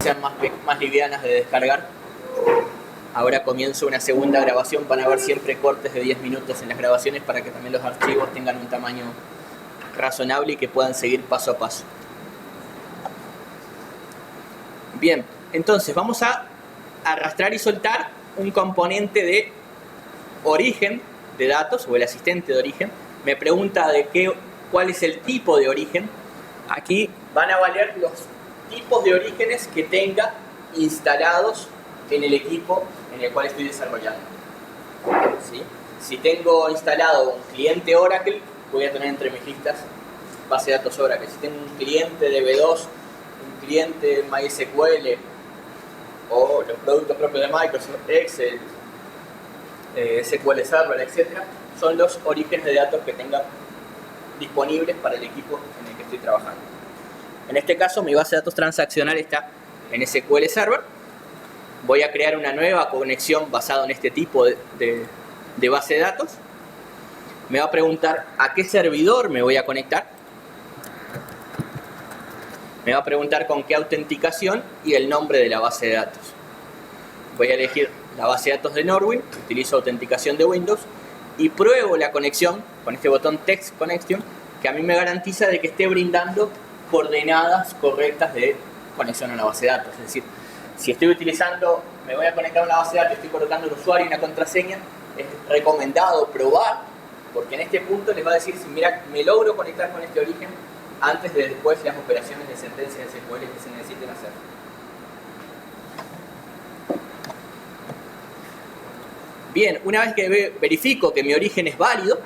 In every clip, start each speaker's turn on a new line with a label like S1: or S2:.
S1: sean más livianas de descargar. Ahora comienzo una segunda grabación. Van a haber siempre cortes de 10 minutos en las grabaciones para que también los archivos tengan un tamaño razonable y que puedan seguir paso a paso. Bien, entonces vamos a arrastrar y soltar un componente de origen de datos, o el asistente de origen. Me pregunta cuál es el tipo de origen. Aquí van a valer los tipos de orígenes que tenga instalados en el equipo en el cual estoy desarrollando. ¿Sí? Si tengo instalado un cliente Oracle, voy a tener entre mis listas base de datos Oracle. Si tengo un cliente DB2, un cliente MySQL o los productos propios de Microsoft, Excel, SQL Server, etc., son los orígenes de datos que tenga disponibles para el equipo en el que estoy trabajando. En este caso, mi base de datos transaccional está en SQL Server. Voy a crear una nueva conexión basada en este tipo de base de datos. Me va a preguntar a qué servidor me voy a conectar. Me va a preguntar con qué autenticación y el nombre de la base de datos. Voy a elegir la base de datos de Norwin, utilizo autenticación de Windows y pruebo la conexión con este botón Text Connection, que a mí me garantiza de que esté brindando coordenadas correctas de conexión a una base de datos. Es decir, si estoy utilizando, me voy a conectar a una base de datos, estoy colocando un usuario y una contraseña, es recomendado probar, porque en este punto les va a decir si mira, me logro conectar con este origen antes de después las operaciones de sentencia de SQL que se necesiten hacer. Bien, una vez que verifico que mi origen es válido,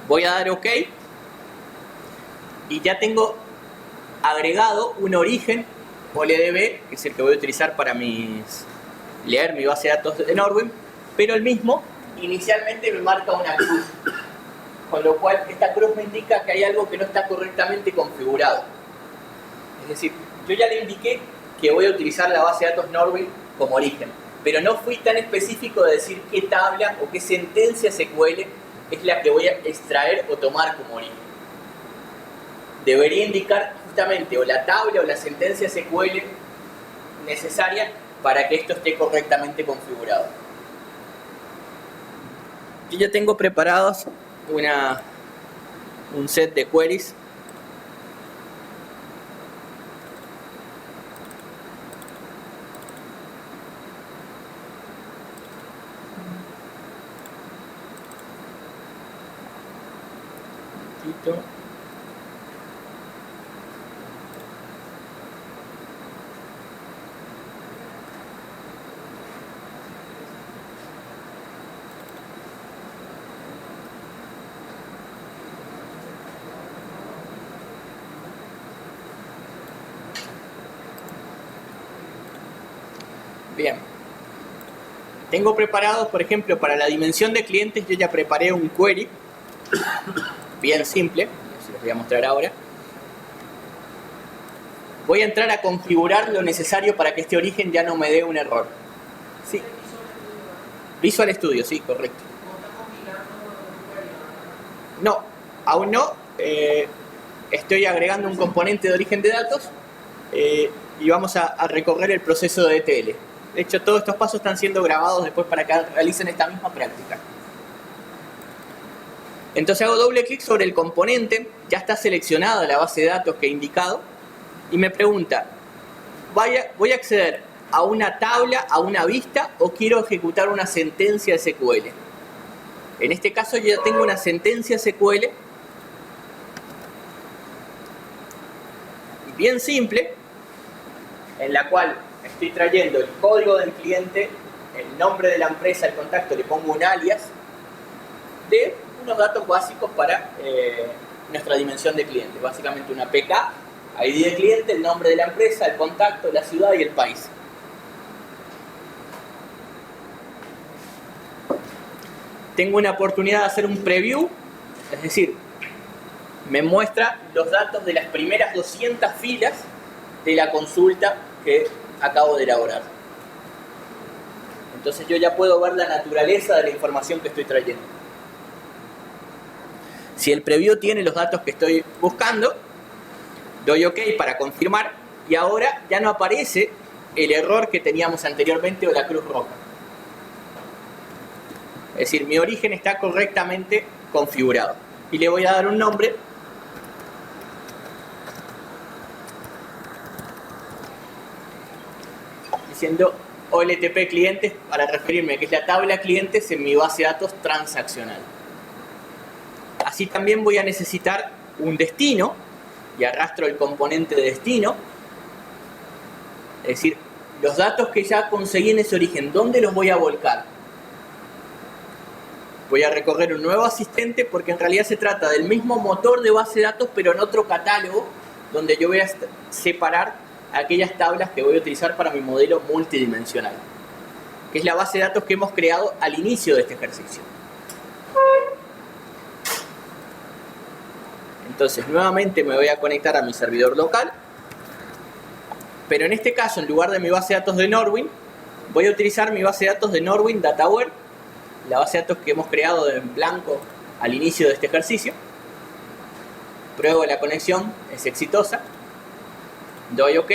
S1: voy a dar OK y ya tengo agregado un origen OLDB, que es el que voy a utilizar para leer mi base de datos de Norwin, pero el mismo inicialmente me marca una cruz, con lo cual esta cruz me indica que hay algo que no está correctamente configurado. Es decir, yo ya le indiqué que voy a utilizar la base de datos Norwin como origen, pero no fui tan específico de decir qué tabla o qué sentencia SQL es la que voy a extraer o tomar como origen. Debería indicar justamente o la tabla o la sentencia SQL necesaria para que esto esté correctamente configurado. Yo ya tengo preparados un set de queries . Bien, tengo preparados, por ejemplo, para la dimensión de clientes, yo ya preparé un query bien simple, se los voy a mostrar ahora. Voy a entrar a configurar lo necesario para que este origen ya no me dé un error. Sí. Visual Studio, sí, correcto. No, aún no. Estoy agregando un componente de origen de datos y vamos a recorrer el proceso de ETL. De hecho, todos estos pasos están siendo grabados después para que realicen esta misma práctica. Entonces hago doble clic sobre el componente, ya está seleccionada la base de datos que he indicado y me pregunta, ¿voy a acceder a una tabla, a una vista o quiero ejecutar una sentencia SQL? En este caso yo ya tengo una sentencia SQL bien simple, en la cual estoy trayendo el código del cliente, el nombre de la empresa, el contacto, le pongo un alias de unos datos básicos para nuestra dimensión de cliente. Básicamente una PK, ID de cliente, el nombre de la empresa, el contacto, la ciudad y el país. Tengo una oportunidad de hacer un preview, es decir, me muestra los datos de las primeras 200 filas de la consulta que acabo de elaborar. Entonces yo ya puedo ver la naturaleza de la información que estoy trayendo. Si el preview tiene los datos que estoy buscando, doy OK para confirmar y ahora ya no aparece el error que teníamos anteriormente o la cruz roja. Es decir, mi origen está correctamente configurado. Y le voy a dar un nombre. Diciendo OLTP clientes para referirme que es la tabla clientes en mi base de datos transaccional. Así también voy a necesitar un destino y arrastro el componente de destino. Es decir, los datos que ya conseguí en ese origen, ¿dónde los voy a volcar? Voy a recorrer un nuevo asistente porque en realidad se trata del mismo motor de base de datos pero en otro catálogo donde yo voy a separar aquellas tablas que voy a utilizar para mi modelo multidimensional, que es la base de datos que hemos creado al inicio de este ejercicio. Entonces nuevamente me voy a conectar a mi servidor local, pero en este caso en lugar de mi base de datos de Norwin voy a utilizar mi base de datos de Norwin Dataware, la base de datos que hemos creado en blanco al inicio de este ejercicio. Pruebo la conexión, es exitosa, doy OK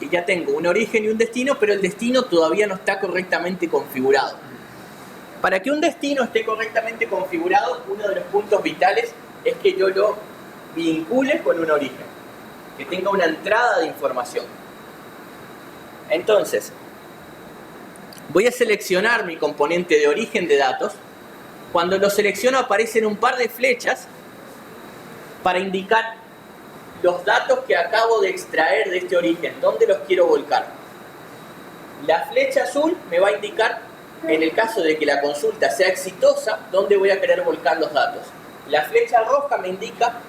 S1: y ya tengo un origen y un destino, pero el destino todavía no está correctamente configurado. Para que un destino esté correctamente configurado, uno de los puntos vitales es que yo lo vincule con un origen, que tenga una entrada de información. Entonces, voy a seleccionar mi componente de origen de datos. Cuando lo selecciono aparecen un par de flechas para indicar los datos que acabo de extraer de este origen, dónde los quiero volcar. La flecha azul me va a indicar, en el caso de que la consulta sea exitosa, dónde voy a querer volcar los datos. La flecha roja me indica,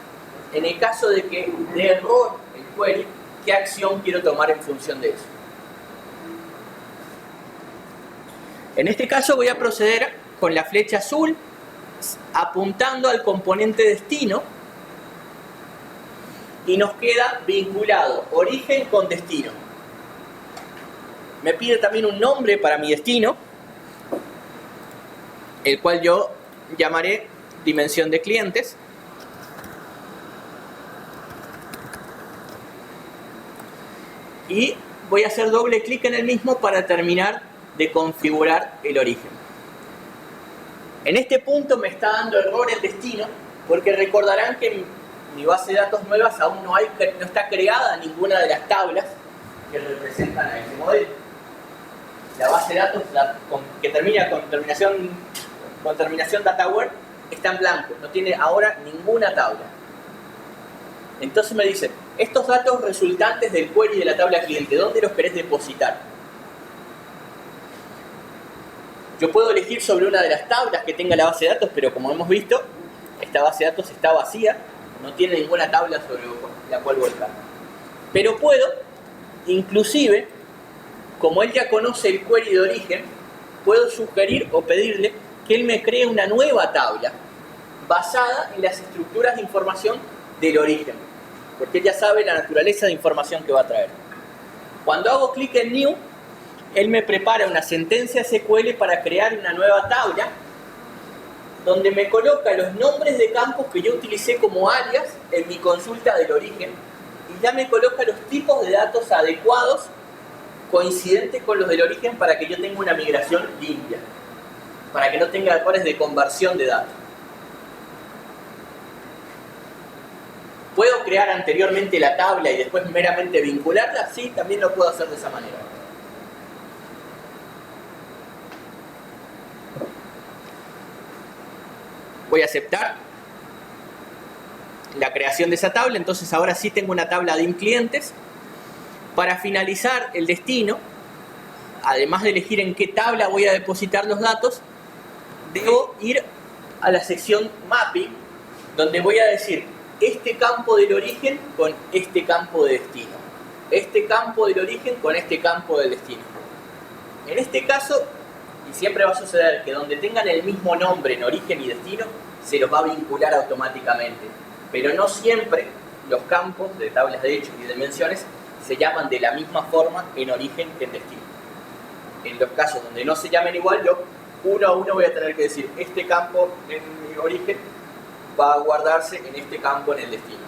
S1: en el caso de que dé error el query, qué acción quiero tomar en función de eso. En este caso voy a proceder con la flecha azul apuntando al componente destino y nos queda vinculado origen con destino. Me pide también un nombre para mi destino, el cual yo llamaré dimensión de clientes. Y voy a hacer doble clic en el mismo para terminar de configurar el origen. En este punto me está dando error el destino porque recordarán que en mi base de datos nuevas aún no está creada ninguna de las tablas que representan a ese modelo. La base de datos que termina con terminación Dataware está en blanco, no tiene ahora ninguna tabla. Entonces me dice, estos datos resultantes del query de la tabla cliente, ¿dónde los querés depositar? Yo puedo elegir sobre una de las tablas que tenga la base de datos, pero como hemos visto, esta base de datos está vacía, no tiene ninguna tabla sobre la cual volcar. Pero puedo, inclusive, como él ya conoce el query de origen, puedo sugerir o pedirle que él me cree una nueva tabla basada en las estructuras de información del origen, porque él ya sabe la naturaleza de información que va a traer. Cuando hago clic en New, él me prepara una sentencia SQL para crear una nueva tabla donde me coloca los nombres de campos que yo utilicé como alias en mi consulta del origen y ya me coloca los tipos de datos adecuados coincidentes con los del origen para que yo tenga una migración limpia, para que no tenga errores de conversión de datos. ¿Puedo crear anteriormente la tabla y después meramente vincularla? Sí, también lo puedo hacer de esa manera. Voy a aceptar la creación de esa tabla, entonces ahora sí tengo una tabla de clientes. Para finalizar el destino, además de elegir en qué tabla voy a depositar los datos, debo ir a la sección Mapping, donde voy a decir este campo del origen con este campo de destino, este campo del origen con este campo del destino. En este caso, y siempre va a suceder que donde tengan el mismo nombre en origen y destino, se los va a vincular automáticamente. Pero no siempre los campos de tablas de hechos y de dimensiones se llaman de la misma forma en origen que en destino. En los casos donde no se llamen igual, yo uno a uno voy a tener que decir este campo en mi origen va a guardarse en este campo en el destino.